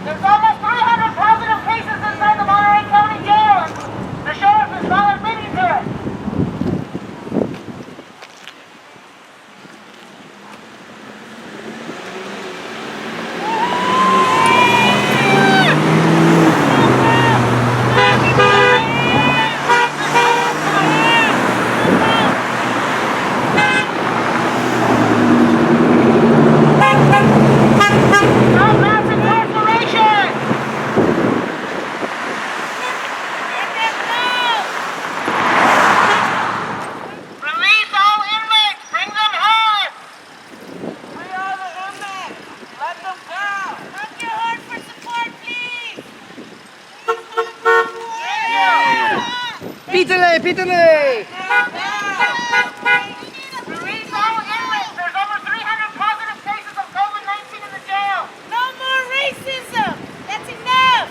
There's almost 300 positive cases inside the Monterey County Jail, and the sheriff is not admitting to it. Pítale, pítale! Release all inmates. There's over 300 positive cases of COVID-19 in the jail. No more racism! That's enough!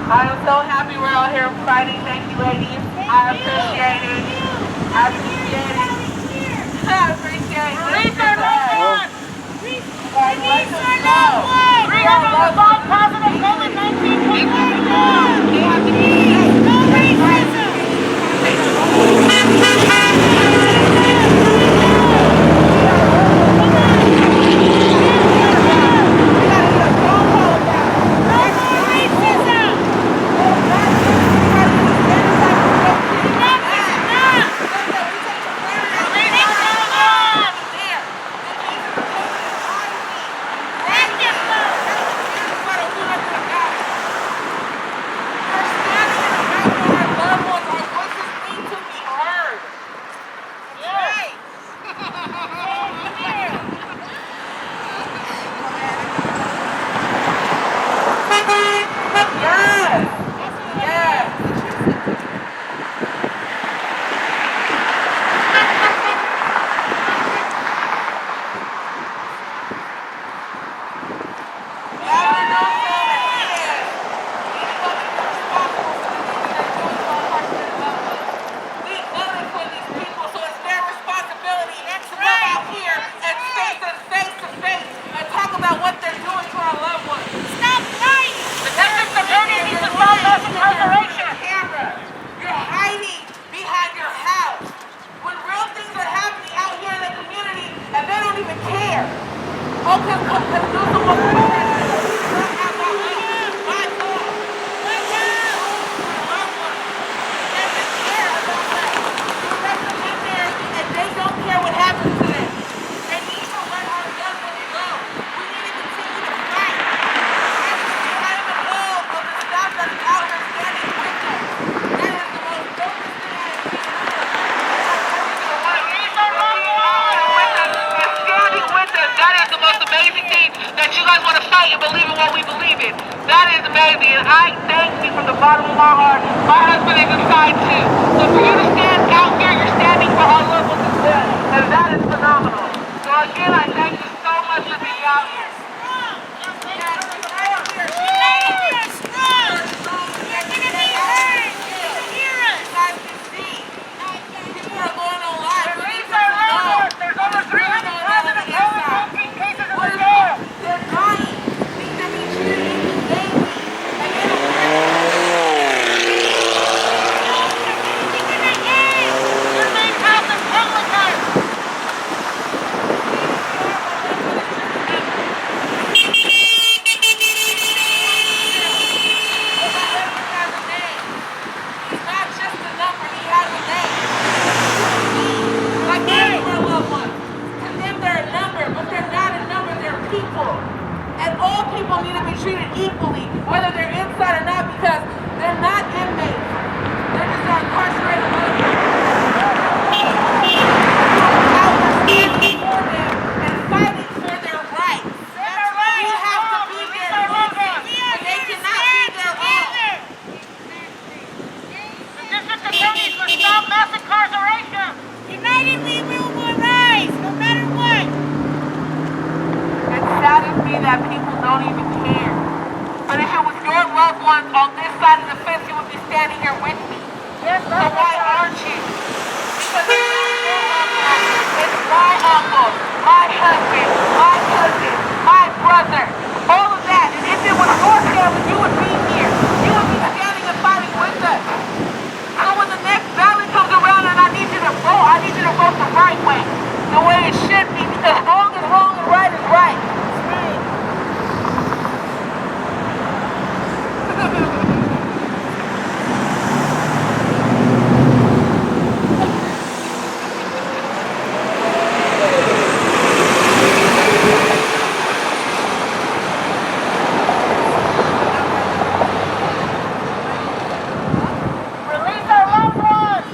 I am so happy we're all here fighting. Thank you, ladies. I appreciate it. I appreciate it. I appreciate it. Release our loved ones! Release our loved ones! 305 positive COVID-19 cases in the jail. No racism! Yes. Yes. What they're doing to our loved ones. Stop lying. The district attorney needs to stop mass incarceration. You're hiding behind your house when real things are happening out here in the community and they don't even care. Oh, because there's someone and they don't care what happens to them. They need to let our loved ones go. We need to continue to fight. I am in awe of the staff that is out here standing with us. That is the most dopest thing I have seen. Standing with us. That is the most amazing thing, that you guys want to fight and believe in what we believe in. That is amazing, and I thank you from the bottom of my heart. My husband is inside too. So for you to stand out here, you're standing for our loved ones as well, and that is phenomenal. So again, I thank you so much for being out here. There's over 300,000 COVID-19 cases in the jail. They're dying. Things are being treated inhumanely. And they don't Your main house is public. He's not just a number, he has a name. Like many of our loved ones. To them they're a number, but they're not a number, they're people. And all people need to be treated equally, whether they're inside or not, because they're not inmates. They're just our incarcerated loved ones. Out there standing for them and fighting for their rights. We have to be there with them, but they cannot be their own. The district attorneys must stop mass incarceration. United we will rise, no matter what. It saddens me that people don't even care. But if it was your loved ones on this side of the fence, you would be standing here with me. Yes, So why aren't you? Because it's my uncle, my husband, my cousin, my brother, all of that. And if it was your family, you would be here. You would be standing and fighting with us. So when the next ballot comes around and I need you to vote the right way, the way it should be, because wrong is wrong and right is right. Release our loved ones.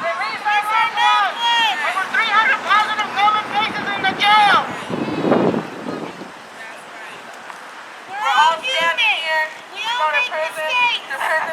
Release our loved ones. Over 300 positive COVID cases in the jail. We're all standing here. We go to prison,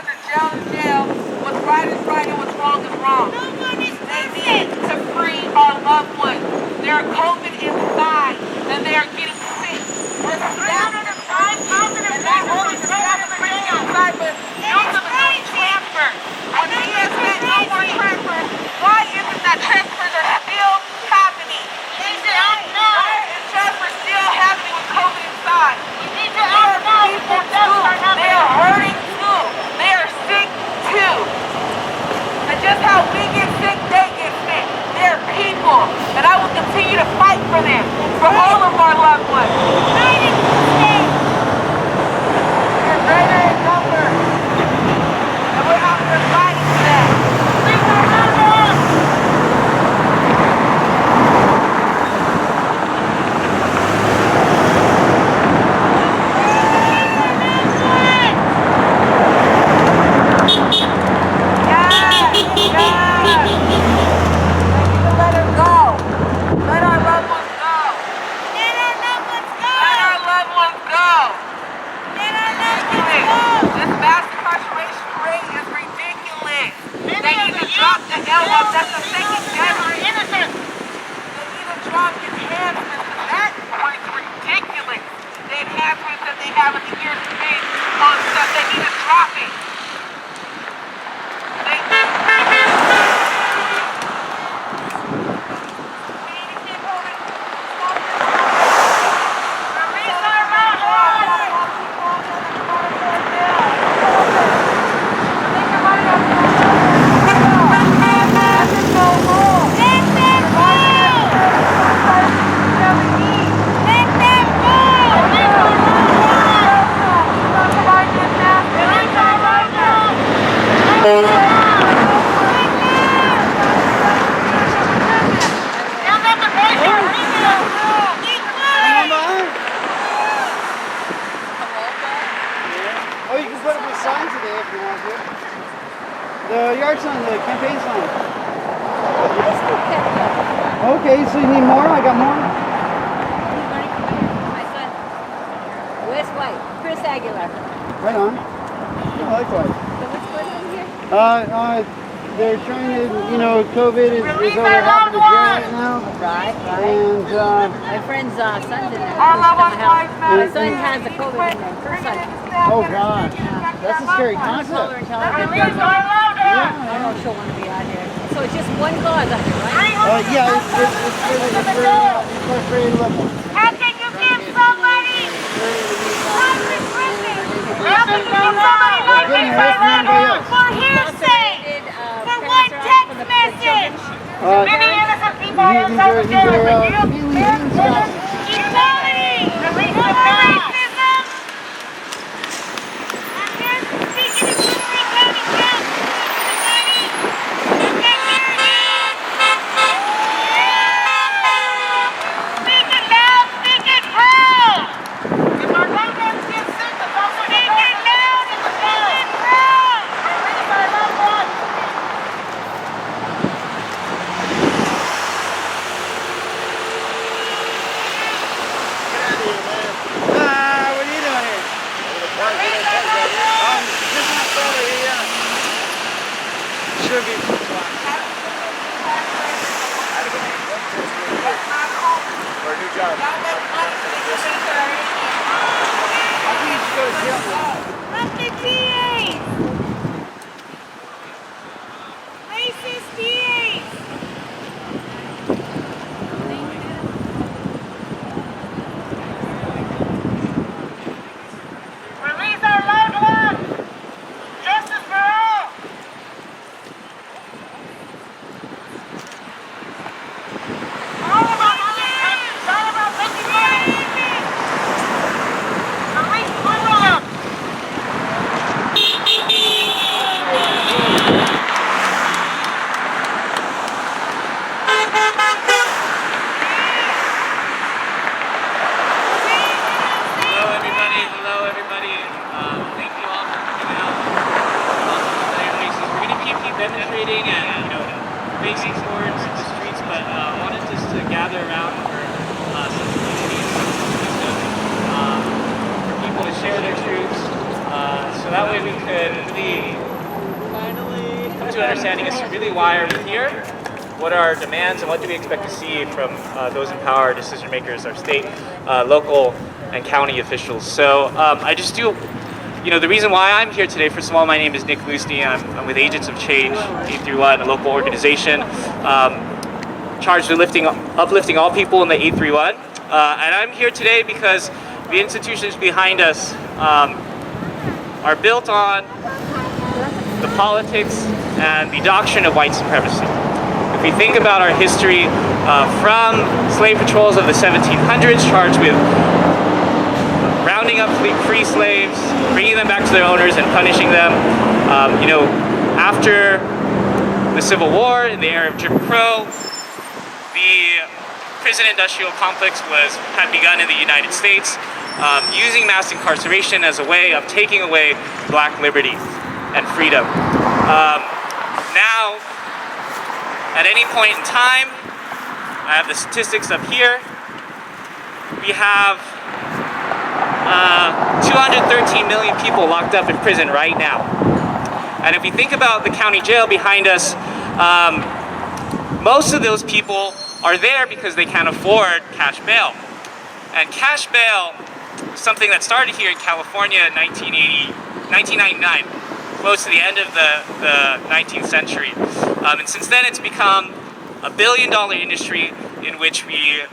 to jail, to jail. What's right is right and what's wrong is wrong. They need to free our loved ones. They're COVID inside and they are getting sick. We're 305 positive and not only cases the staff is bringing outside, but most of it don't transfer. When he has said no more transfers, why isn't that transfers are still happening? We need to act now. Why is transfers still happening with COVID inside? We need to act now before deaths are They happening. are hurting too. They are sick too. And just how we get sick, they get sick. They're people. And I will continue to fight for them, for all of our loved ones. You're greater in number. And we're out there fighting for that. Release our loved ones. Let our loved ones go. Let our loved ones go. Let our incarceration rate is ridiculous. They need to drop the L1. That's the second deadly. Innocent. They need to drop enhancements. That point's ridiculous. The enhancements that they have in the years to make on stuff, they need to drop it. Oh, you can put up a sign today if you want to. The yard sign, the campaign sign. Okay, so you need more? I got more. My son. Wes White. Chris Aguilar. Right on. Yeah, likewise. So what's going on here? They're trying to, you know, COVID is over half of the jail right now. Right. And, My friend's son's in there. My son has the COVID in there. First son. oh gosh, that's a scary concept. I don't know if she'll want to be out here. So it's just one cause out here, right? Yeah, it's for incarcerated loved ones. How can you give somebody life in prison? How can you give somebody life in prison for hearsay? For one text message? Many innocent people are inside the jail. Equality! Release the racism! I'm here speaking to Monterey County Jail. Speak it loud, speak it proud! If our loved ones get sick, it's also speak it loud and speak it proud! Release our loved ones! What are you doing here? Just not sorry, yeah. Should be. For a new job. I think you should go to jail now. Up the DAs! Racist DAs! Release our loved ones! Justice for all! All about money! It's all about making money! Release all of them! Hello everybody. Thank you all for coming out. We're going to keep demonstrating and, facing towards the streets, but wanted just to gather around for some community and some wisdom for people to share their truths, so that way we could really finally come to an understanding as to really why are we here, what are our demands, and what do we expect to see from those in power, decision makers, our state, local, and county officials. So I just do, the reason why I'm here today, first of all, my name is Nick Lusney. I'm with Agents of Change, 831, a local organization charged with uplifting all people in the 831. And I'm here today because the institutions behind us are built on the politics and the doctrine of white supremacy. If we think about our history from slave patrols of the 1700s, charged with rounding up free slaves, bringing them back to their owners and punishing them. After the Civil War, in the era of Jim Crow, the prison industrial complex had begun in the United States, using mass incarceration as a way of taking away black liberty and freedom. Now, at any point in time, I have the statistics up here, we have 213 million people locked up in prison right now. And if we think about the county jail behind us, most of those people are there because they can't afford cash bail. And cash bail is something that started here in California in 1999, close to the end of the 19th century. And since then it's become $1 billion industry in which we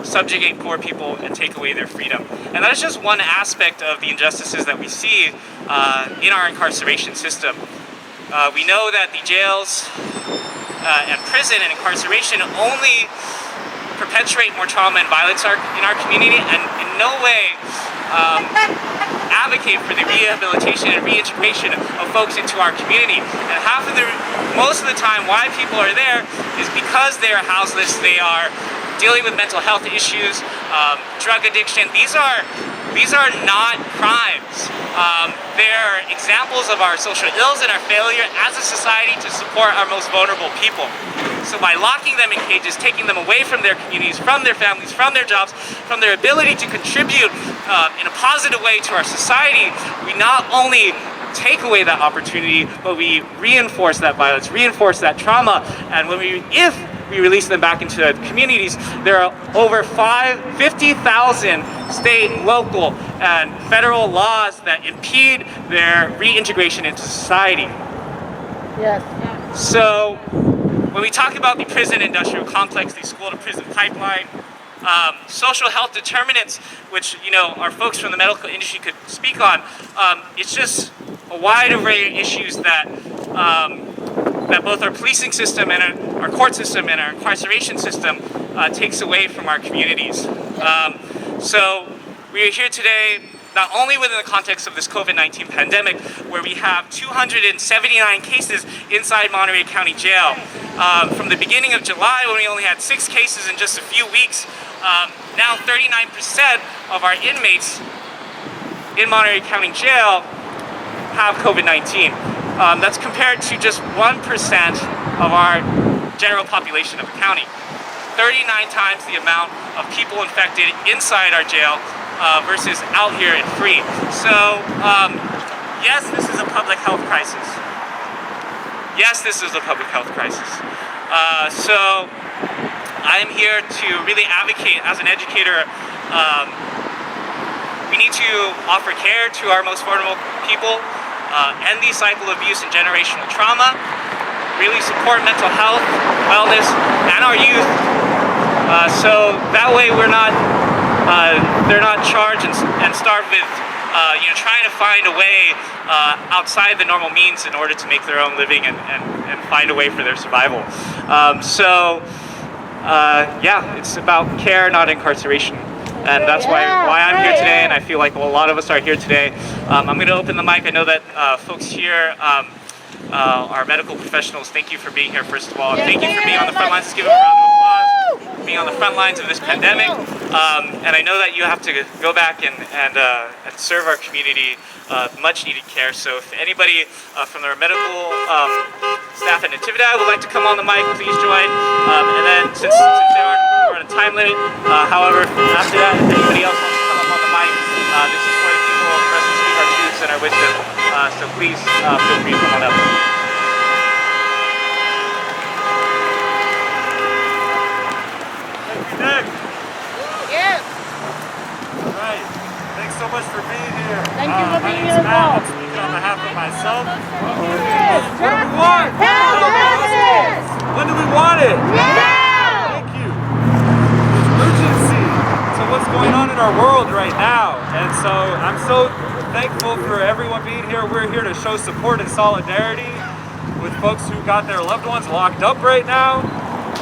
subjugate poor people and take away their freedom. And that is just one aspect of the injustices that we see in our incarceration system. We know that the jails and prison and incarceration only perpetuate more trauma and violence in our community, and in no way advocate for the rehabilitation and reintegration of folks into our community. And most of the time why people are there is because they are houseless, they are dealing with mental health issues, drug addiction. These are not crimes. They're examples of our social ills and our failure as a society to support our most vulnerable people. So by locking them in cages, taking them away from their communities, from their families, from their jobs, from their ability to contribute in a positive way to our society, we not only take away that opportunity, but we reinforce that violence, reinforce that trauma. And if we release them back into the communities, there are over 50,000 state, local, and federal laws that impede their reintegration into society. Yes. So when we talk about the prison industrial complex, the school to prison pipeline, social health determinants, which our folks from the medical industry could speak on, it's just a wide array of issues that both our policing system and our court system and our incarceration system takes away from our communities. So we are here today not only within the context of this COVID-19 pandemic, where we have 279 cases inside Monterey County Jail. From the beginning of July, when we only had 6 cases in just a few weeks, now 39% of our inmates in Monterey County Jail have COVID-19. That's compared to just 1% of our general population of the county. 39 times the amount of people infected inside our jail versus out here and free. So, yes, this is a public health crisis. Yes, this is a public health crisis. So, I'm here to really advocate as an educator. We need to offer care to our most vulnerable people, end the cycle of abuse and generational trauma, really support mental health, wellness, and our youth. So that way they're not charged and starved with trying to find a way outside the normal means in order to make their own living and find a way for their survival. Yeah, it's about care, not incarceration. And that's why I'm here today, and I feel like a lot of us are here today. I'm going to open the mic. I know that folks here are medical professionals. Thank you for being here, first of all. And thank you for being on the front lines. Let's give them a round of applause. Being on the front lines of this pandemic. And I know that you have to go back and serve our community much needed care. So if anybody from the medical staff at Natividad would like to come on the mic, please join. And then since we're on a time limit, however, after that, if anybody else wants to come up on the mic, this is for the people for us to speak our truths and our wisdom. So please feel free to come on up. Nick. Yes. All right. Thanks so much for being here. Thank you for being here. here as well. I'm speaking on behalf of myself. What do Yes. we want? Justice. When do we want it? Now. Thank you. There's urgency to what's going on in our world right now. And so I'm so thankful for everyone being here. We're here to show support and solidarity with folks who got their loved ones locked up right now.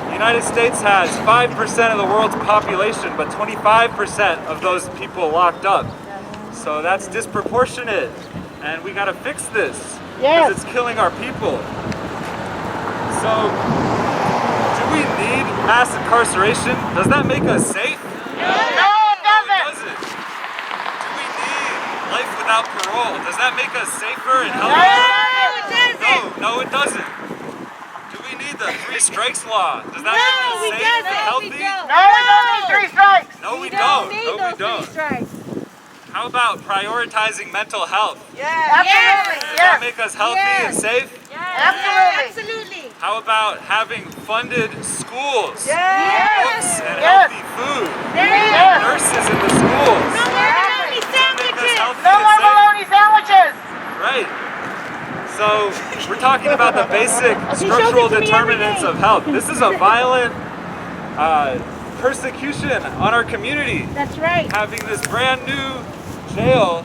The United States has 5% of the world's population, but 25% of those people locked up. So that's disproportionate, and we gotta fix this, because it's killing our people. So, do we need mass incarceration? Does that make us safe? No, it doesn't. Do we need life without parole? Does that make us safer and No, healthier? it doesn't. No, it doesn't. Do we need the 3 strikes law? Does that No, make us we safe and don't. healthy? No, we don't need 3 strikes. No, we don't. Need No, we those 3 don't. strikes. How about prioritizing mental health? Absolutely. Does that make us healthy and safe? Absolutely. How about having funded schools, Yes. books, and healthy food? Nurses in the schools. No more bologna sandwiches. No more bologna sandwiches. Right. So we're talking about the basic structural determinants of health. This is a violent persecution on our community. That's right. Having this brand new jail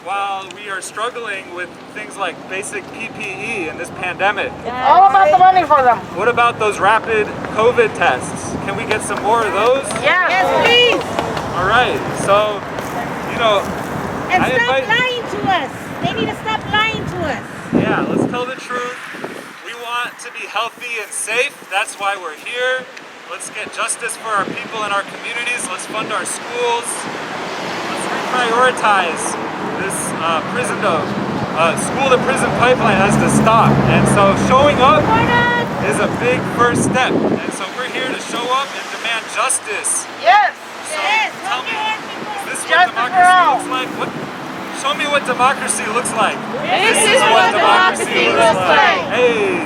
while we are struggling with things like basic PPE in this pandemic. All about the money for them. What about those rapid COVID tests? Can we get some more of those? Yes, please. All right. So, you know, And I stop invite- lying to us. They need to stop lying to us. Yeah, let's tell the truth. We want to be healthy and safe. That's why we're here. Let's get justice for our people in our communities. Let's fund our schools. Let's reprioritize this school to prison pipeline has to stop. And so showing up is a big first step. And so we're here to show up and demand justice. Yes. So tell me, is this what Justice for democracy all. looks like? Show me what democracy looks like. This is what democracy looks like. Hey,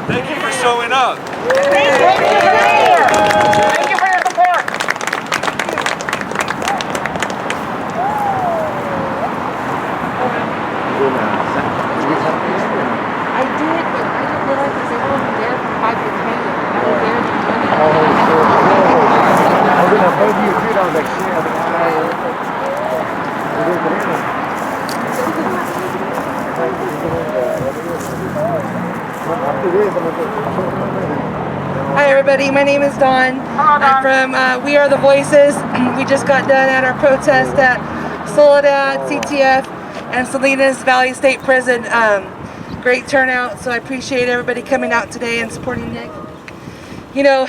thank you for showing up. Thank you for being here. Thank you for your support. I did, but I didn't realize that they were only there for 5 to 10. I was there Hi everybody, my name is Dawn. I'm from We Are the Voices. We just got done at our protest at Soledad, CTF, and Salinas Valley State Prison. Great turnout, so I appreciate everybody coming out today and supporting Nick. You know,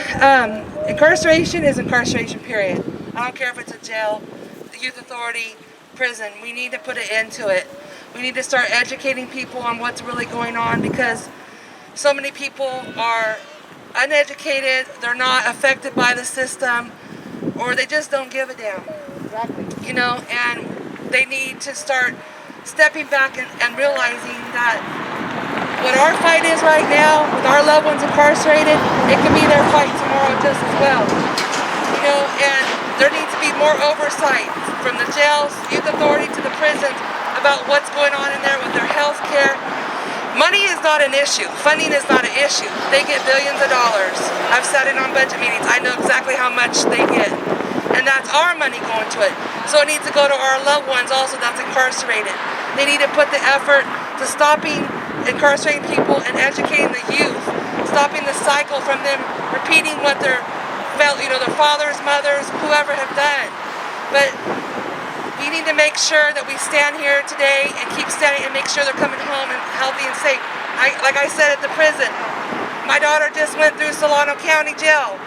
incarceration is incarceration, period. I don't care if it's a jail, the youth authority, prison. We need to put an end to it. We need to start educating people on what's really going on, because so many people are uneducated, they're not affected by the system, or they just don't give a damn. You know, and they need to start stepping back and realizing that what our fight is right now, with our loved ones incarcerated, it can be their fight tomorrow just as well. You know, and there needs to be more oversight from the jails, youth authority, to the prisons about what's going on in there with their health care. Money is not an issue. Funding is not an issue. They get billions of dollars. I've sat in on budget meetings. I know exactly how much they get. And that's our money going to it. So it needs to go to our loved ones also that's incarcerated. They need to put the effort to stopping incarcerating people and educating the youth. Stopping the cycle from them repeating what their fathers, mothers, whoever have done. But we need to make sure that we stand here today and keep standing and make sure they're coming home and healthy and safe. Like I said at the prison, my daughter just went through Monterey County Jail.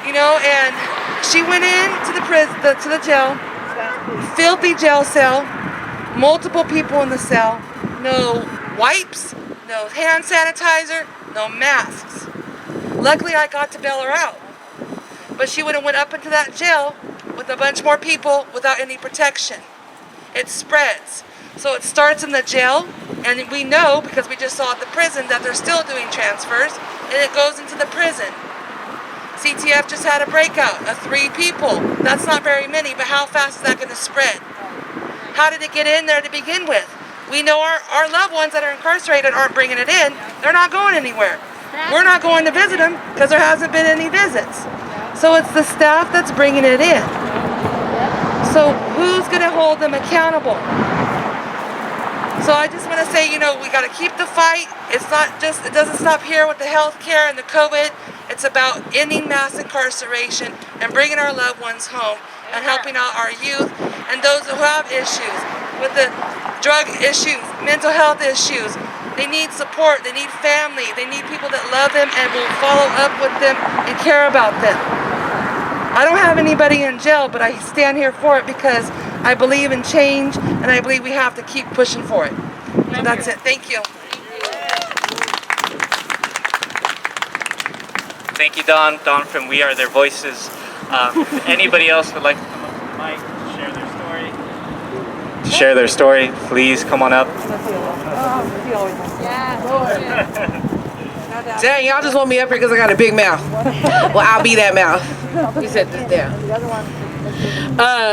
You know, and she went into the jail, filthy jail cell, multiple people in the cell, no wipes, no hand sanitizer, no masks. Luckily I got to bail her out. But she would have went up into that jail with a bunch more people without any protection. It spreads. So it starts in the jail, and we know, because we just saw at the prison, that they're still doing transfers, and it goes into the prison. CTF just had a breakout of 3 people. That's not very many, but how fast is that going to spread? How did it get in there to begin with? We know our loved ones that are incarcerated aren't bringing it in. They're not going anywhere. We're not going to visit them because there hasn't been any visits. So it's the staff that's bringing it in. So who's going to hold them accountable? So I just want to say, you know, we got to keep the fight. It doesn't stop here with the health care and the COVID. It's about ending mass incarceration and bringing our loved ones home and helping out our youth and those who have issues with the drug issues, mental health issues. They need support, they need family, they need people that love them and will follow up with them and care about them. I don't have anybody in jail, but I stand here for it because I believe in change and I believe we have to keep pushing for it. So that's it. Thank you. Thank you, Dawn. Dawn from We Are Their Voices. If anybody else would like to come up to the mic, share their story. to share their story, please come on up. Dang, y'all just want me up here because I got a big mouth. Well, I'll be that mouth. You said this down.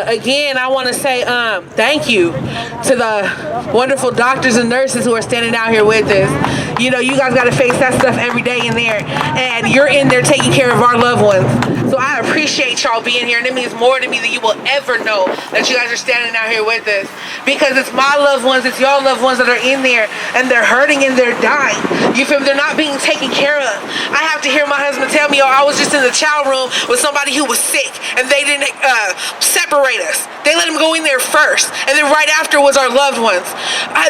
Again, I want to say thank you to the wonderful doctors and nurses who are standing out here with us. You know, you guys got to face that stuff every day in there, and you're in there taking care of our loved ones. So I appreciate y'all being here, and it means more to me than you will ever know that you guys are standing out here with us, because it's my loved ones, it's y'all loved ones that are in there, and they're hurting and they're dying. You feel me? They're not being taken care of. I have to hear my husband tell me, oh, I was just in the child room with somebody who was sick, and they didn't separate us. They let him go in there first, and then right after was our loved ones.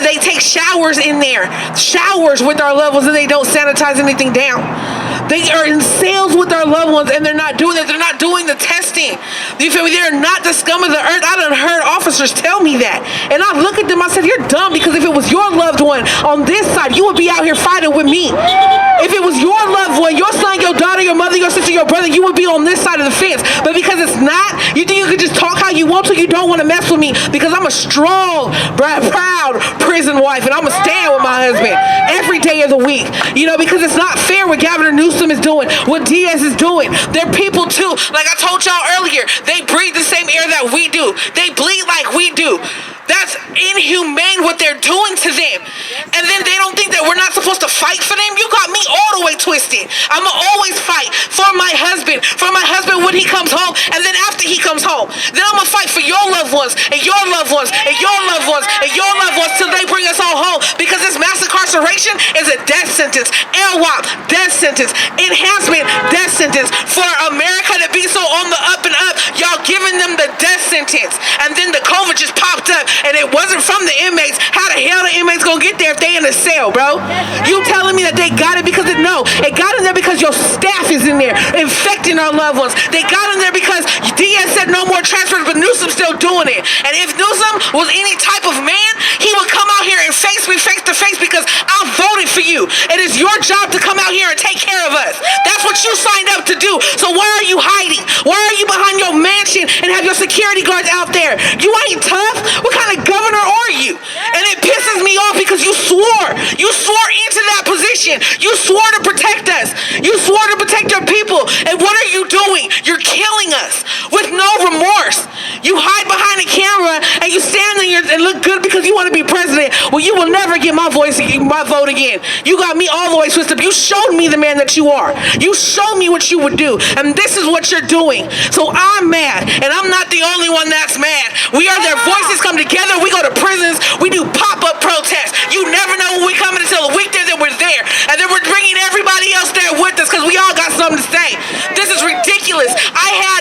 They take showers in there, showers with our loved ones, and they don't sanitize anything down. They are in sales with our loved ones, and they're not doing it. They're not doing the testing. You feel me? They're not the scum of the earth. I done heard officers tell me that, and I look at them. I said, "You're dumb, because if it was your loved one on this side, you would be out here fighting with me. If it was your loved one, your son, your daughter, your mother, your sister, your brother, you would be on this side of the fence. But because it's not, you think you could just talk how you want to. You don't want to mess with me, because I'm a strong, proud prison wife, and I'm gonna stand with my husband every day of the week. You know, because it's not fair what Governor Newsom is doing, what Diaz is doing. They're people too. Like I told y'all earlier, they breathe the same air that we do. They bleed like we do. That's inhumane what they're doing to them. And then they don't think that we're not supposed to fight for them. You got me all the way twisted. I'ma always fight for my husband when he comes home, and then after he comes home. Then I'ma fight for your loved ones, and your loved ones, and your loved ones, and your loved ones, till they bring us all home. Because this mass incarceration is a death sentence. LWOP, death sentence. Enhancement, death sentence. For America to be so on the up and up, y'all giving them the death sentence. And then the COVID just popped up, and it wasn't from the inmates. How the hell the inmates gonna get there if they in a cell, bro? You telling me that they got it because no, it got in there because your staff is in there infecting our loved ones. They got in there because Diaz said no more transfers, but Newsom's still doing it. And if Newsom was any type of man, he would come out here and face me face to face, because I voted for you. It is your job to come out here and take care of us. That's what you signed up to do. So why are you hiding? Why are you behind your mansion and have your security guards out there? You ain't tough. What kind of governor are you? And it pisses me off because you swore. You swore into that position. You swore to protect us. You swore to protect your people. And what are you doing? You're killing us with no remorse. You hide behind a camera and you stand there and look good because you want to be president. Well, you will never get my vote again. You got me all the way twisted up. You showed me the man that you are. You showed me what you would do. And this is what you're doing. So I'm mad. And I'm not the only one that's mad. We are their voices come together. We go to prisons. We do pop-up protests. You never know when we come in until a week there that we're there. And then we're bringing everybody else there with us because we all got something to say. This is ridiculous. I had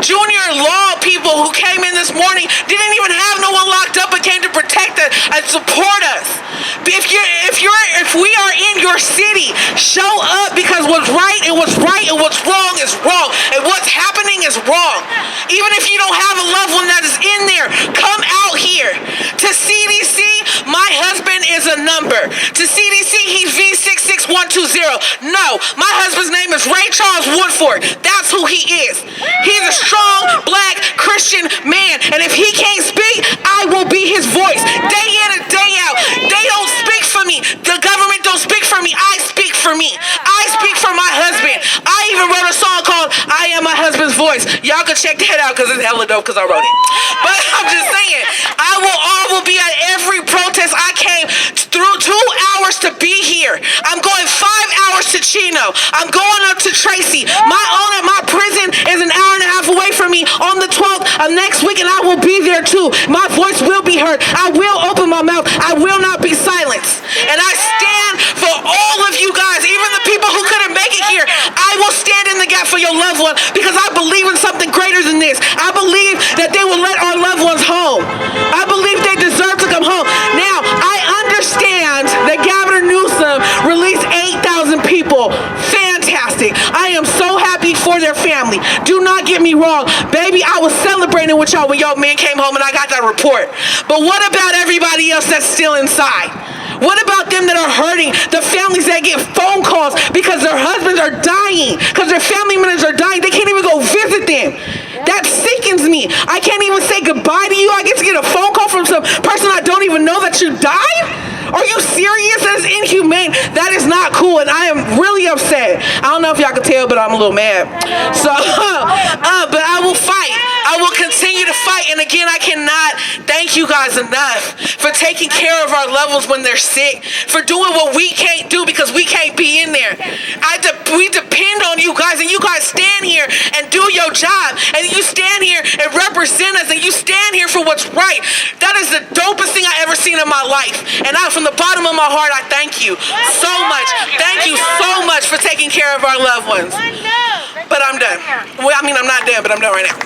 junior law people who came in this morning, didn't even have no one locked up, but came to protect us and support us. If we are in your city, show up, because what's right and what's wrong is wrong, and what's happening is wrong. Even if you don't have a loved one that is in there, come out here. To CDC, my husband is a number. To CDC, he's V66120. No, my husband's name is Ray Charles Woodford. That's who he is. He's a strong, black, Christian man. And if he can't speak, I will be his voice. Day in and day out. They don't speak for me. The government don't speak for me. I speak for me. I speak for my husband. I even wrote a song called I Am My Husband's Voice. Y'all can check that out because it's hella dope because I wrote it. But I'm just saying, I will be at every protest. I came through 2 hours to be here. I'm going 5 hours to Chino. I'm going up to Tracy. My owner, my prison is an hour and a half away from me on the 12th of next week, and I will be there too. My voice will be heard. I will open my mouth. I will not be silenced. And I stand for all of you guys, even the people who couldn't make it here. I will stand in the gap for your loved one because I believe in something greater than this. I believe that they will let our loved ones home. I believe they deserve to come home. Now, I understand that Governor Newsom released 8,000 people. Fantastic. I am so happy for their family. Do not get me wrong. Baby, I was celebrating with y'all when y'all man came home and I got that report. But what about everybody else that's still inside? What about them that are hurting? The families that get phone calls because their husbands are dying, because their family members are dying. They can't even go visit them. That sickens me. I can't even say goodbye to you. I get to get a phone call from some person I don't even know that you died? Are you serious? That's inhumane. That is not cool, and I am really upset. I don't know if y'all can tell, but I'm a little mad. So, but I will fight. I will continue to fight. And again, I cannot thank you guys enough for taking care of our loved ones when they're sick, for doing what we can't do because we can't be in there. We depend on you guys, and you guys stand here and do your job, and you stand here and represent us, and you stand here for what's right. That is the dopest thing I ever seen in my life. And from the bottom of my heart, I thank you so much. Thank you so much for taking care of our loved ones. But I'm done. Well, I mean, I'm not done, but I'm done right now.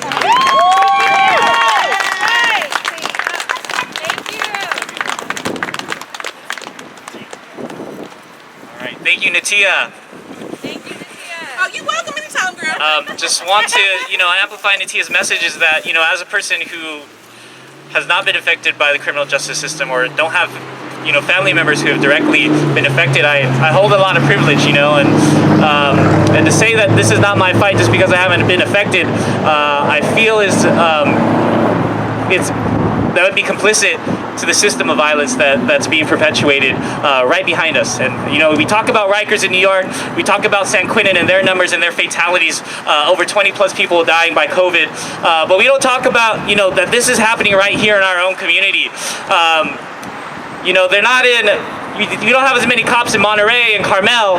All right, thank you, Natia. Oh, you're welcome anytime, girl. Just want to, amplify Natia's message is that, as a person who has not been affected by the criminal justice system or don't have, family members who have directly been affected, I hold a lot of privilege, and to say that this is not my fight just because I haven't been affected, I feel that would be complicit to the system of violence that's being perpetuated right behind us. And we talk about Rikers in New York, we talk about San Quentin and their numbers and their fatalities, over 20 plus people dying by COVID, but we don't talk about that this is happening right here in our own community. They're not in, we don't have as many cops in Monterey and Carmel,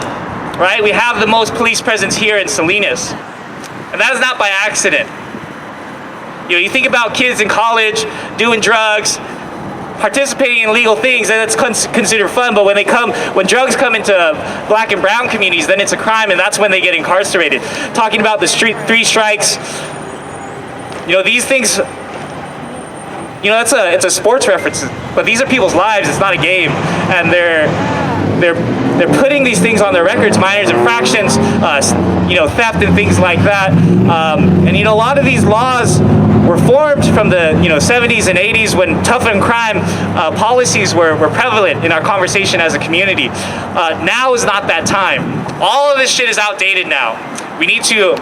right? We have the most police presence here in Salinas, and that is not by accident. You think about kids in college doing drugs, participating in illegal things, and it's considered fun, but when drugs come into black and brown communities, then it's a crime, and that's when they get incarcerated. Talking about the three strikes, these things, it's a sports reference, but these are people's lives. It's not a game, and they're putting these things on their records, minors infractions, theft and things like that. And a lot of these laws were formed from the 70s and 80s when tough on crime policies were prevalent in our conversation as a community. Now is not that time. All of this shit is outdated now. We need to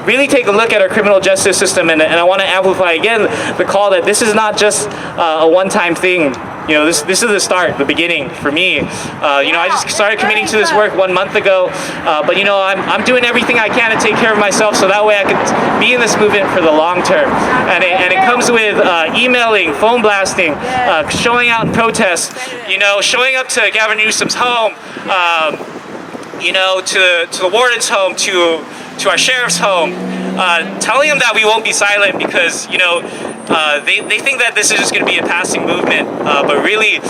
really take a look at our criminal justice system, and I want to amplify again the call that this is not just a one-time thing. This is the start, the beginning for me. I just started committing to this work 1 month ago, but I'm doing everything I can to take care of myself so that way I can be in this movement for the long term. And it comes with emailing, phone blasting, showing out in protests, showing up to Gavin Newsom's home, to the warden's home, to our sheriff's home, telling them that we won't be silent because, they think that this is just going to be a passing movement. But really,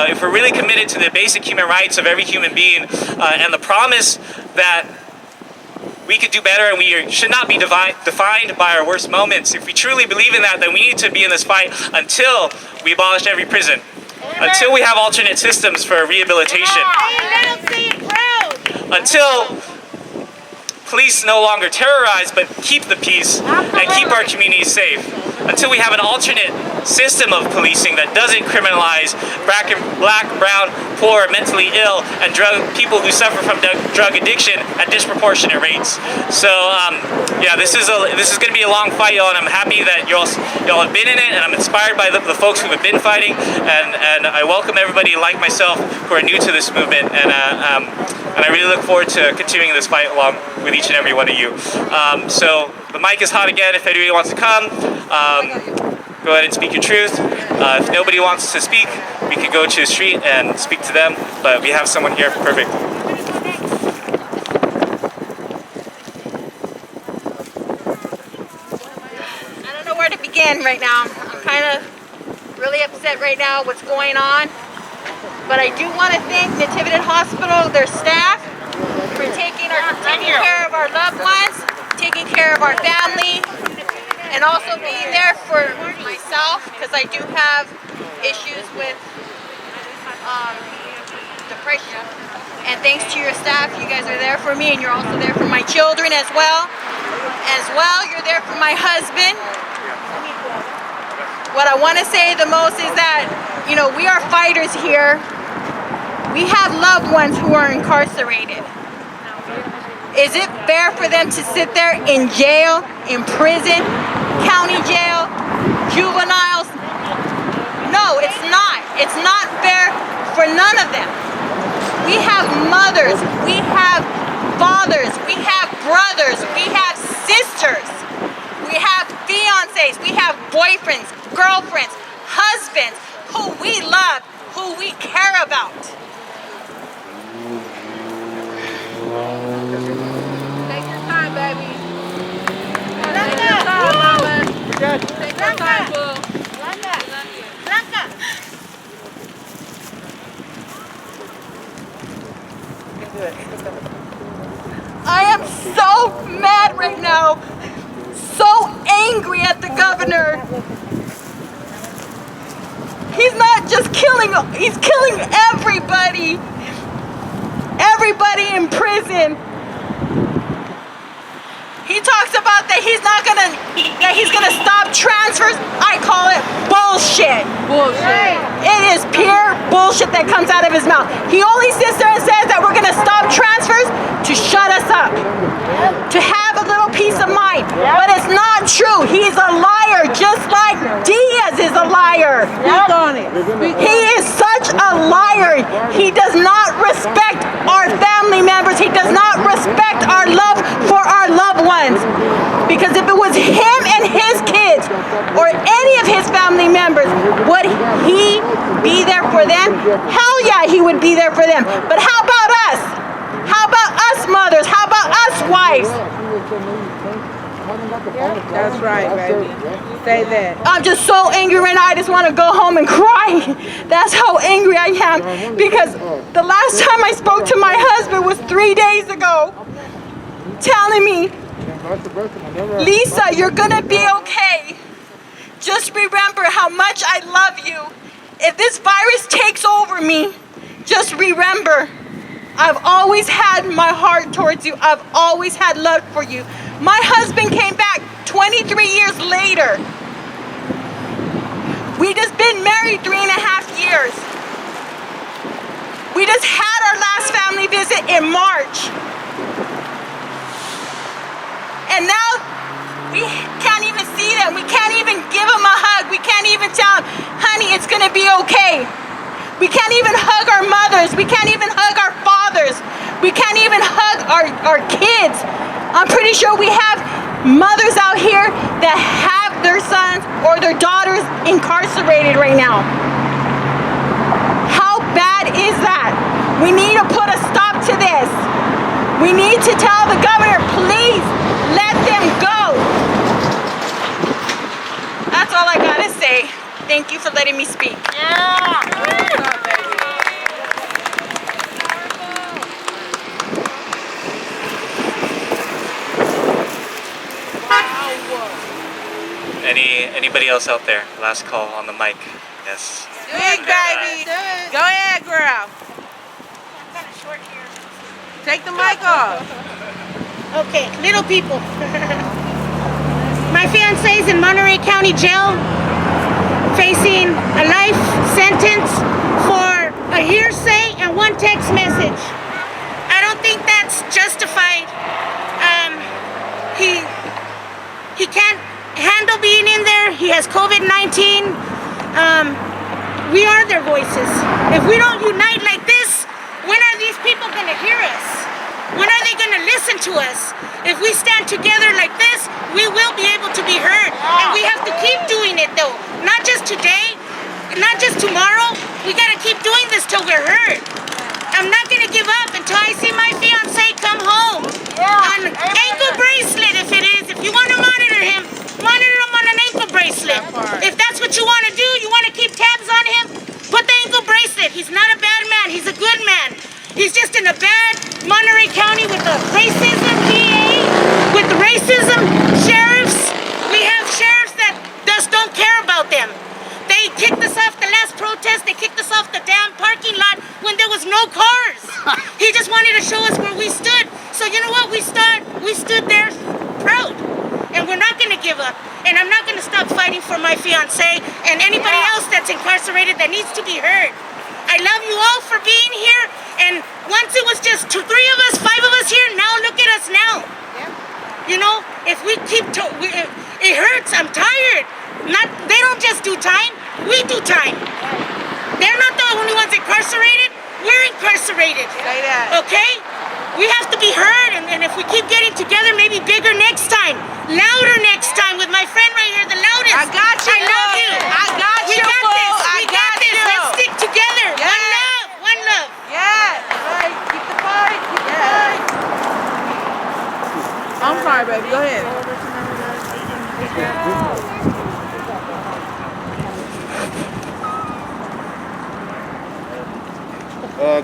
if we're really committed to the basic human rights of every human being and the promise that we could do better and we should not be defined by our worst moments, if we truly believe in that, then we need to be in this fight until we abolish every prison, until we have alternate systems for rehabilitation, until police no longer terrorize but keep the peace and keep our communities safe, until we have an alternate system of policing that doesn't criminalize black, brown, poor, mentally ill, and people who suffer from drug addiction at disproportionate rates. So yeah, this is going to be a long fight, y'all, and I'm happy that y'all have been in it, and I'm inspired by the folks who have been fighting, and I welcome everybody like myself who are new to this movement, and I really look forward to continuing this fight along with each and every one of you. So the mic is hot again. If anybody wants to come, go ahead and speak your truth. If nobody wants to speak, we could go to the street and speak to them, but we have someone here. Perfect. I don't know where to begin right now. I'm kind of really upset right now what's going on. But I do want to thank Natividad Hospital, their staff, for taking care of our loved ones, taking care of our family, and also being there for myself, because I do have issues with depression. And thanks to your staff, you guys are there for me, and you're also there for my children as well. You're there for my husband. What I want to say the most is that, we are fighters here. We have loved ones who are incarcerated. Is it fair for them to sit there in jail, in prison, county jail, juveniles? No, it's not. It's not fair for none of them. We have mothers, we have fathers, we have brothers, we have sisters, we have fiancés, we have boyfriends, girlfriends, husbands who we love, who we care about. Take your time, baby. Take your time, mama. Take your time, boo. I am so mad right now, so angry at the governor. He's not just killing, he's killing everybody. Everybody in prison. He talks about that he's gonna stop transfers. I call it bullshit. Bullshit. It is pure bullshit that comes out of his mouth. He only sits there and says that we're gonna stop transfers to shut us up, to have a little peace of mind. But it's not true. He's a liar, just like Diaz is a liar. Speak on it. He is such a liar. He does not respect our family members. He does not respect our love for our loved ones. Because if it was him and his kids or any of his family members, would he be there for them? Hell yeah, he would be there for them. But how about us? How about us mothers? How about us wives? That's right, baby. Say that. I'm just so angry right now. I just want to go home and cry. That's how angry I am. Because the last time I spoke to my husband was 3 days ago, telling me, Lisa, you're gonna be okay. Just remember how much I love you. If this virus takes over me, just remember, I've always had my heart towards you. I've always had love for you. My husband came back 23 years later. We just been married 3.5 years. We just had our last family visit in March. And now we can't even see them. We can't even give them a hug. We can't even tell them, honey, it's gonna be okay. We can't even hug our mothers. We can't even hug our fathers. We can't even hug our kids. I'm pretty sure we have mothers out here that have their sons or their daughters incarcerated right now. How bad is that? We need to put a stop to this. We need to tell the governor, please let them go. That's all I gotta say. Thank you for letting me speak. Anybody else out there? Last call on the mic. Yes. Big baby. Go ahead, girl. I'm kind of short here. Take the mic off. Okay, little people. My fiance's in Monterey County Jail, facing a life sentence for a hearsay and one text message. I don't think that's justified. He can't handle being in there. He has COVID-19. We are their voices. If we don't unite like this, when are these people gonna hear us? When are they gonna listen to us? If we stand together like this, we will be able to be heard. And we have to keep doing it though. Not just today, not just tomorrow. We gotta keep doing this till we're heard. I'm not gonna give up until I see my fiance come home. On ankle bracelet if it is. If you wanna monitor him on an ankle bracelet. If that's what you wanna do, you wanna keep tabs on him, put the ankle bracelet. He's not a bad man, he's a good man. He's just in a bad Monterey County with the racism DA, with the racism sheriffs. We have sheriffs that just don't care about them. They kicked us off the last protest. They kicked us off the damn parking lot when there was no cars. He just wanted to show us where we stood. So you know what? We stood there proud. And we're not going to give up. And I'm not going to stop fighting for my fiance and anybody else that's incarcerated that needs to be heard. I love you all for being here. And once it was just three of us, five of us here, now look at us now. You know, if we keep, it hurts, I'm tired. They don't just do time, we do time. They're not the only ones incarcerated, we're incarcerated. Say that. Okay? We have to be heard, and if we keep getting together, maybe bigger next time, louder next time, with my friend right here, the loudest. I got you. I love you. I got We you, got fool. this. I We got this. you. Let's stick together. Yeah. One love. One love. Yeah, right. Keep the fight. Keep the fight. I'm sorry, baby. Go ahead.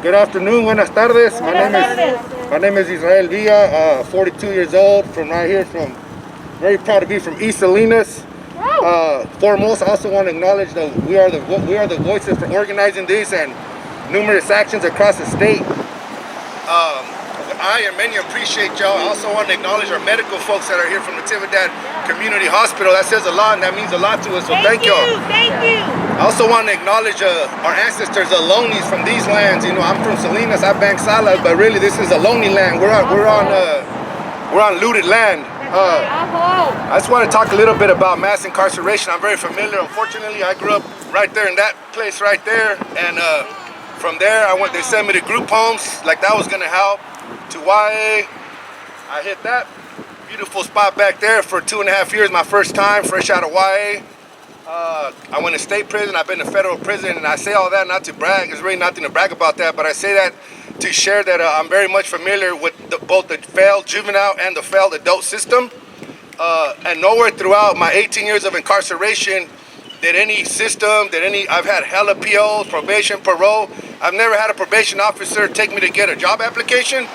Good afternoon, buenas tardes. My name is Israel Villa, 42 years old, from right here, very proud to be from East Salinas. Foremost, I also want to acknowledge that we are the voices for organizing this and numerous actions across the state. I and many appreciate y'all. I also want to acknowledge our medical folks that are here from Natividad Community Hospital. That says a lot, and that means a lot to us, so thank y'all. Thank you. I also want to acknowledge our ancestors, the Loneys from these lands. You know, I'm from Salinas, I bank Salas, but really this is a lonely land. We're on looted land. I just want to talk a little bit about mass incarceration. I'm very familiar. Unfortunately, I grew up right there in that place right there, and from there they sent me to group homes, like that was gonna help. To YA, I hit that beautiful spot back there for 2.5 years, my first time, fresh out of YA. I went to state prison, I've been to federal prison, and I say all that not to brag. There's really nothing to brag about that, but I say that to share that I'm very much familiar with both the failed juvenile and the failed adult system. And nowhere throughout my 18 years of incarceration I've had hella POs, probation, parole. I've never had a probation officer take me to get a job application.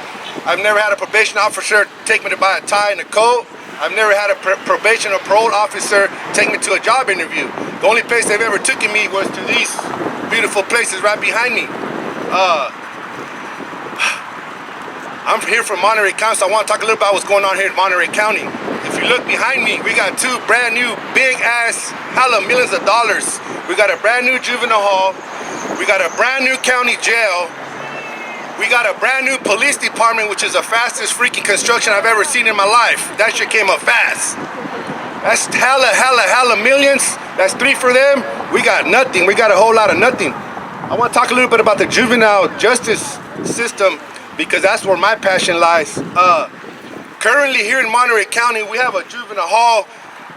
I've never had a probation officer take me to buy a tie and a coat. I've never had a probation or parole officer take me to a job interview. The only place they've ever taken me was to these beautiful places right behind me. I'm here from Monterey County, so I want to talk a little about what's going on here in Monterey County. If you look behind me, we got two brand new, big ass, hella millions of dollars. We got a brand new juvenile hall. We got a brand new county jail. We got a brand new police department, which is the fastest freaking construction I've ever seen in my life. That shit came up fast. That's hella millions. That's 3 for them. We got nothing. We got a whole lot of nothing. I want to talk a little bit about the juvenile justice system, because that's where my passion lies. Currently here in Monterey County, we have a juvenile hall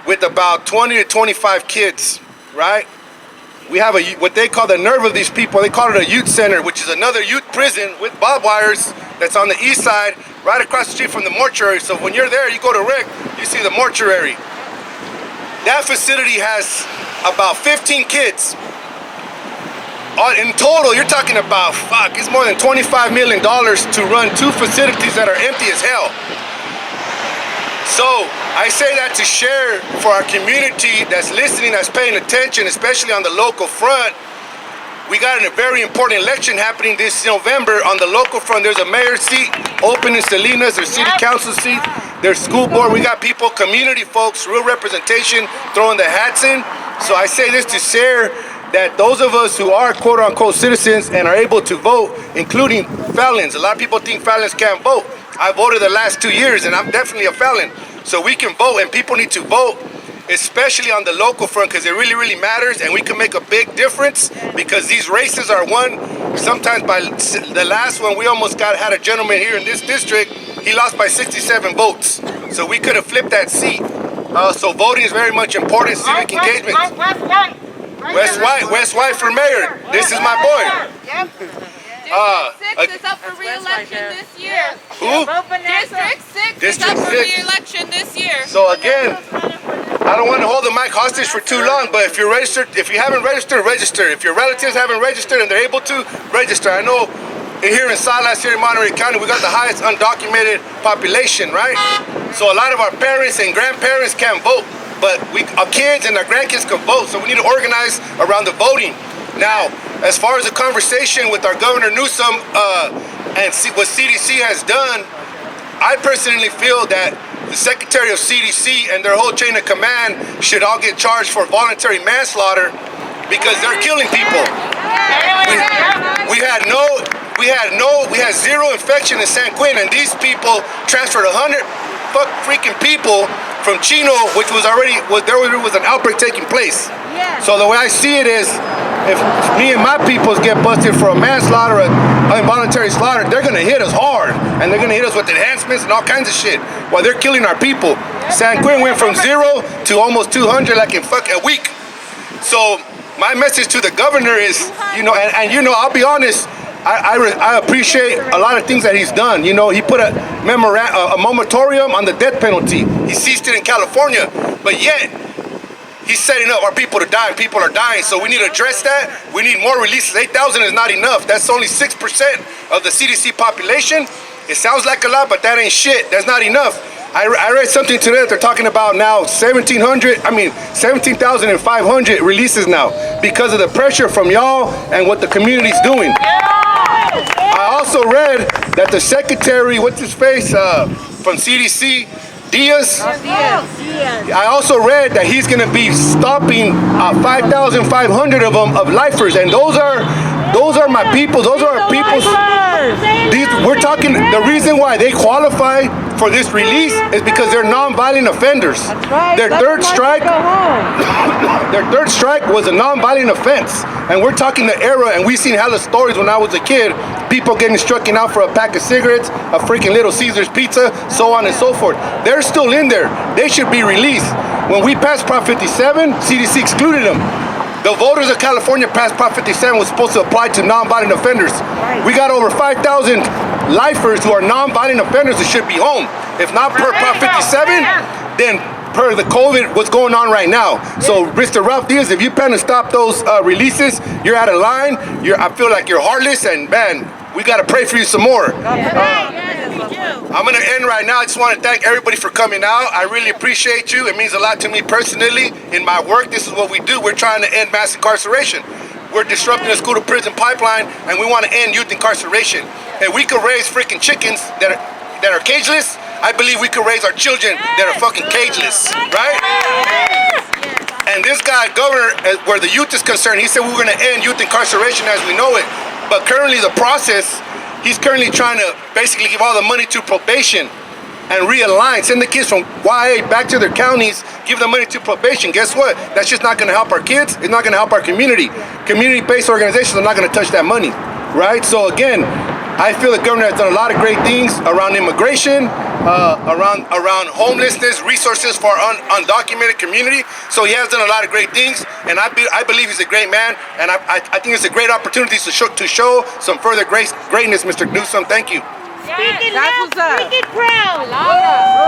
with about 20 to 25 kids, right? We have what they call the nerve of these people. They call it a youth center, which is another youth prison with barbed wires that's on the east side, right across the street from the mortuary. So when you're there, you go to Rick, you see the mortuary. That facility has about 15 kids. In total, you're talking about, it's more than $25 million to run 2 facilities that are empty as hell. So I say that to share for our community that's listening, that's paying attention, especially on the local front. We got a very important election happening this November. On the local front, there's a mayor's seat open in Salinas, there's city council seats, there's school board. We got people, community folks, real representation, throwing the hats in. So I say this to share that those of us who are quote-unquote citizens and are able to vote, including felons. A lot of people think felons can't vote. I voted the last 2 years, and I'm definitely a felon. So we can vote, and people need to vote, especially on the local front, because it really, really matters, and we can make a big difference, because these races are won. Sometimes by the last one, we almost had a gentleman here in this district, he lost by 67 votes. So we could have flipped that seat. So voting is very much important, civic engagement. West White for mayor. This is my boy. District 6 is up for re-election this year. Who? District 6 is up for re-election this year. So again, I don't want to hold the mic hostage for too long, but if you're registered, if you haven't registered, register. If your relatives haven't registered and they're able to, register. I know here in Salinas, here in Monterey County, we got the highest undocumented population, right? So a lot of our parents and grandparents can't vote, but our kids and our grandkids can vote, so we need to organize around the voting. Now, as far as the conversation with our Governor Newsom and what CDC has done, I personally feel that the Secretary of CDC and their whole chain of command should all get charged for voluntary manslaughter, because they're killing people. we had zero infection in San Quentin, and these people transferred 100 freaking people from Chino, which was there was an outbreak taking place. Yeah. So the way I see it is, if me and my peoples get busted for a manslaughter, or involuntary slaughter, they're gonna hit us hard, and they're gonna hit us with enhancements and all kinds of shit while they're killing our people. San Quentin went from 0 to almost 200 like in a week. So my message to the governor is, and I'll be honest, I appreciate a lot of things that he's done. He put a moratorium on the death penalty. He ceased it in California, but yet he's setting up our people to die, and people are dying. So we need to address that. We need more releases. 8,000 is not enough. That's only 6% of the CDC population. It sounds like a lot, but that ain't shit. That's not enough. I read something today that they're talking about now 17,500 releases now because of the pressure from y'all and what the community's doing. I also read that the secretary, what's his face, from CDC, Diaz. I also read that he's gonna be stopping 5,500 of them of lifers, and those are my people. Those are our people's. We're talking. The reason why they qualify for this release is because they're non-violent offenders. Their third strike. Their third strike was a non-violent offense, and we're talking the era. And we've seen hella stories when I was a kid. People getting struck out for a pack of cigarettes, a freaking Little Caesars pizza, so on and so forth. They're still in there. They should be released. When we passed Prop 57, CDC excluded them. The voters of California passed Prop 57 was supposed to apply to non-violent offenders. We got over 5,000 lifers who are non-violent offenders that should be home. If not per Prop 57, then per the COVID, what's going on right now. So, Mr. Ralph Diaz, if you plan to stop those releases, you're out of line. I feel like you're heartless, and man, we got to pray for you some more. I'm going to end right now. I just want to thank everybody for coming out. I really appreciate you. It means a lot to me personally. In my work, this is what we do. We're trying to end mass incarceration. We're disrupting the school to prison pipeline, and we want to end youth incarceration. And we could raise freaking chickens that are cageless. I believe we could raise our children that are fucking cageless, right? And this guy, governor, where the youth is concerned, he said we were going to end youth incarceration as we know it. But currently the process, he's currently trying to basically give all the money to probation and realign, send the kids from YA back to their counties, give them money to probation. Guess what? That's just not going to help our kids. It's not going to help our community. Community-based organizations are not going to touch that money, right? So again, I feel the governor has done a lot of great things around immigration, around homelessness, resources for our undocumented community. So he has done a lot of great things, and I believe he's a great man, and I think it's a great opportunity to show some further greatness, Mr. Newsom. Thank you. Speak it loud, speak it proud.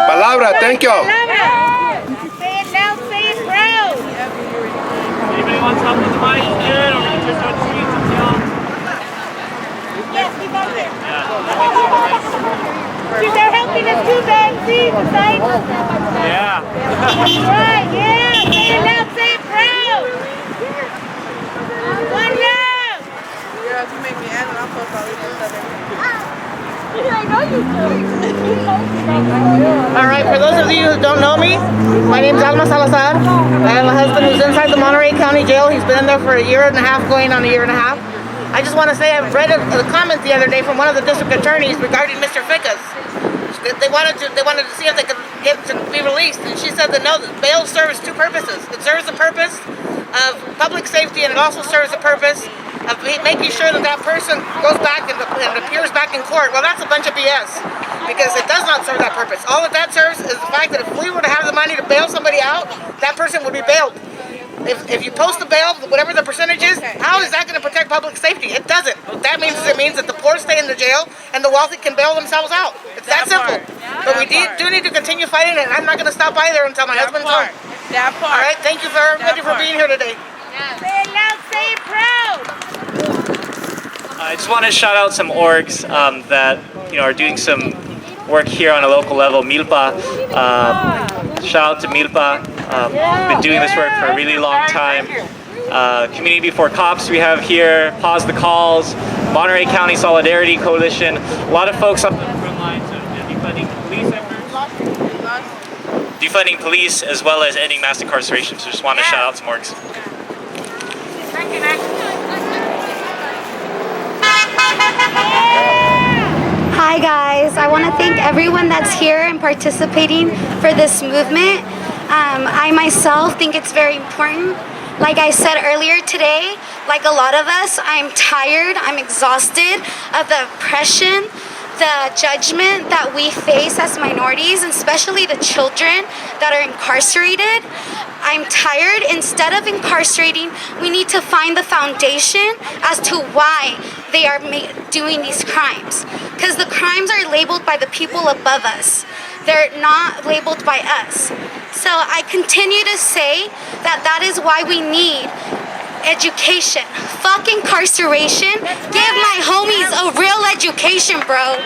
Palabra, thank y'all. Say it loud, say it proud. Anybody wants help with the mic? Good, or we can just go to the streets and yell. Yes, keep up there. See, they're helping us too, Ben. See, the sign? Yeah. Right, yeah. Say it loud, say it proud. One love. Girls, you make me add and I'll post all these other. All right, for those of you who don't know me, my name is Alma Salazar. I have a husband who's inside the Monterey County Jail. He's been in there for a year and a half, going on a year and a half. I just want to say I read a comment the other day from one of the district attorneys regarding Mr. Ficas. They wanted to see if they could get to be released, and she said that no, bail serves two purposes. It serves the purpose of public safety, and it also serves the purpose of making sure that that person goes back and appears back in court. Well, that's a bunch of BS, because it does not serve that purpose. All that serves is the fact that if we were to have the money to bail somebody out, that person would be bailed. If you post the bail, whatever the percentage is, how is that going to protect public safety? It doesn't. What that means is it means that the poor stay in the jail and the wealthy can bail themselves out. It's that simple. But we do need to continue fighting it, and I'm not going to stop either until my husband's home. That part. All right, thank you for everybody for being here today. Say it loud, say it proud. I just want to shout out some orgs that are doing some work here on a local level. MILPA, shout out to MILPA. Been doing this work for a really long time. Community Before Cops we have here, Pause the Calls, Monterey County Solidarity Coalition, a lot of folks on the front lines of defunding police efforts, defunding police as well as ending mass incarceration. So just want to shout out some orgs. Thank you, Nick. want to thank everyone that's here and participating for this movement. I myself think it's very important. Like I said earlier today, like a lot of us, I'm tired, I'm exhausted of the oppression, the judgment that we face as minorities, especially the children that are incarcerated. I'm tired. Instead of incarcerating, we need to find the foundation as to why they are doing these crimes. Because the crimes are labeled by the people above us. They're not labeled by us. So I continue to say that that is why we need education. Fuck incarceration. Give my homies a real education, bro.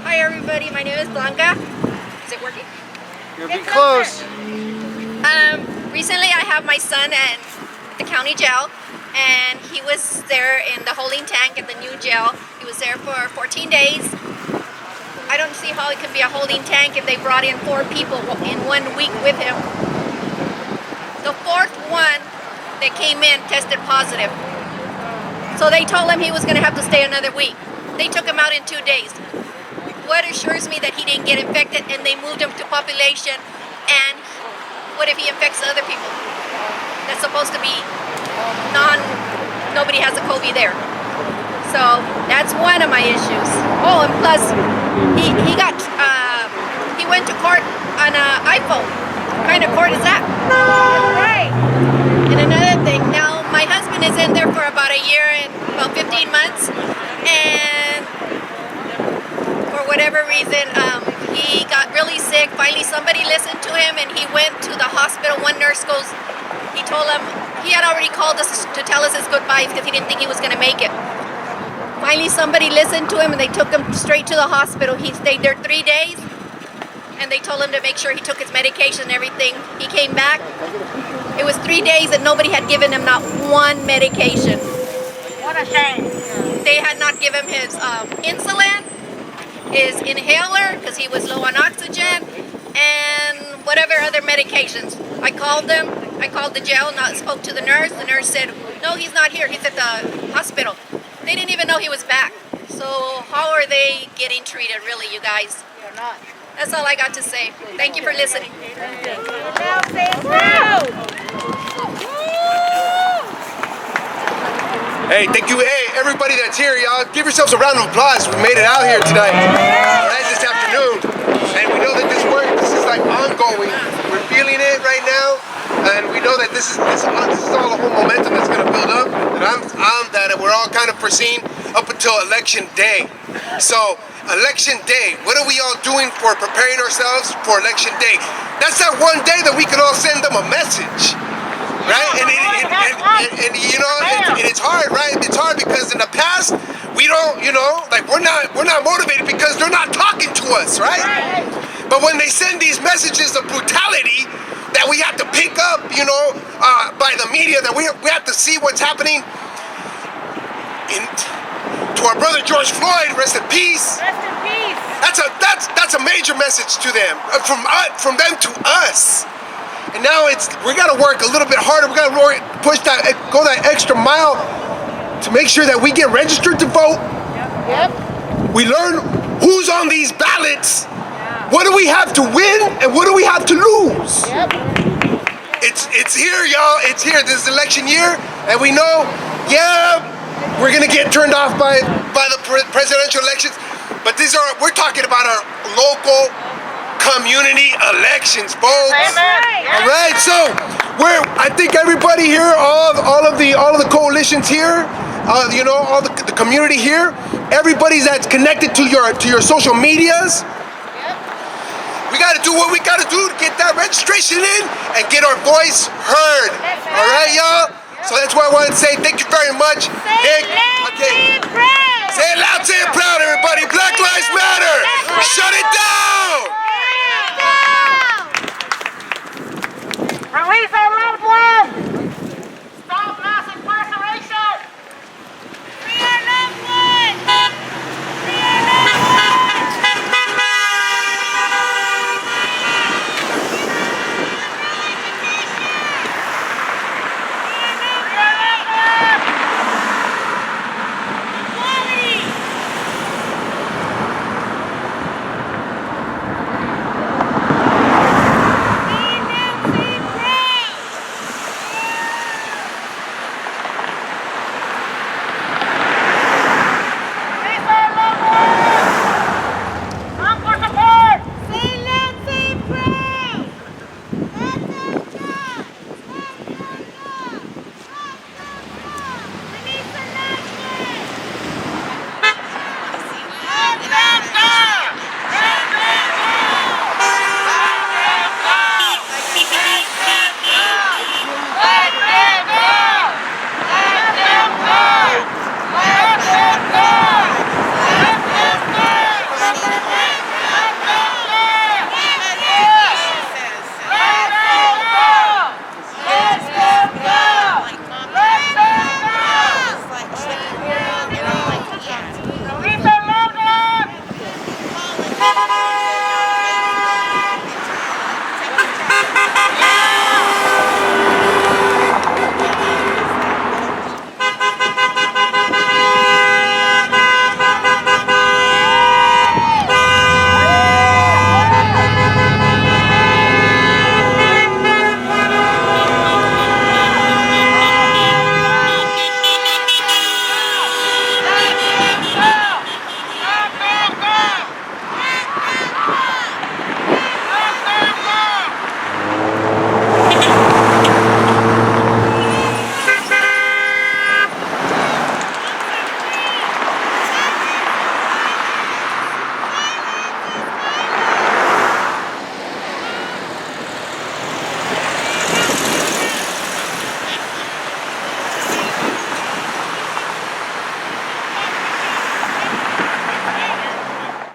Hi everybody, my name is Blanca. Is it working? You'll be close. Recently I have my son at the county jail, and he was there in the holding tank at the new jail. He was there for 14 days. I don't see how it could be a holding tank if they brought in 4 people in 1 week with him. The 4th one that came in tested positive. So they told him he was going to have to stay another week. They took him out in 2 days. What assures me that he didn't get infected and they moved him to population, and what if he infects other people? That's supposed to be nobody has a COVID there. So that's one of my issues. Oh, and plus he went to court on an iPhone. What kind of court is that? Right. And another thing, now my husband is in there for about a year and about 15 months, and for whatever reason, he got really sick. Finally, somebody listened to him, and he went to the hospital. One nurse goes, he told him, he had already called us to tell us his goodbyes because he didn't think he was going to make it. Finally, somebody listened to him, and they took him straight to the hospital. He stayed there 3 days, and they told him to make sure he took his medication and everything. He came back. It was 3 days, and nobody had given him not one medication. What a shame. They had not given him his insulin, his inhaler, because he was low on oxygen, and whatever other medications. I called them. I called the jail, spoke to the nurse. The nurse said, no, he's not here. He's at the hospital. They didn't even know he was back. So how are they getting treated, really, you guys? They're not. That's all I got to say. Thank you for listening. Hey, thank you. Hey, everybody that's here, y'all, give yourselves a round of applause. We made it out here tonight. All right, this afternoon. And we know that this work, this is like ongoing. We're feeling it right now. And we know that this is all the whole momentum that's going to build up. And we're all kind of foreseeing up until election day. So, election day, what are we all doing for preparing ourselves for election day? That's that one day that we can all send them a message. Right? And you know, it's hard, right? It's hard because in the past, we don't, you know, like we're not motivated because they're not talking to us, right? But when they send these messages of brutality that we have to pick up, you know, by the media, that we have to see what's happening to our brother George Floyd, rest in peace. Rest in peace. That's a major message to them, from them to us. And now we gotta work a little bit harder. We gotta push go that extra mile to make sure that we get registered to vote. Yep. We learn who's on these ballots. What do we have to win and what do we have to lose? Yep. It's here, y'all. It's here. This is election year, and we know, yeah, we're gonna get turned off by the presidential elections. But we're talking about our local community elections, folks. All right, so I think everybody here, all of the coalitions here, you know, all the community here, everybody that's connected to your social medias. We got to do what we got to do to get that registration in and get our voice heard. All right, y'all. So that's why I want to say thank you very much. Say it loud, say it proud, everybody. Black Lives Matter. Shut it down.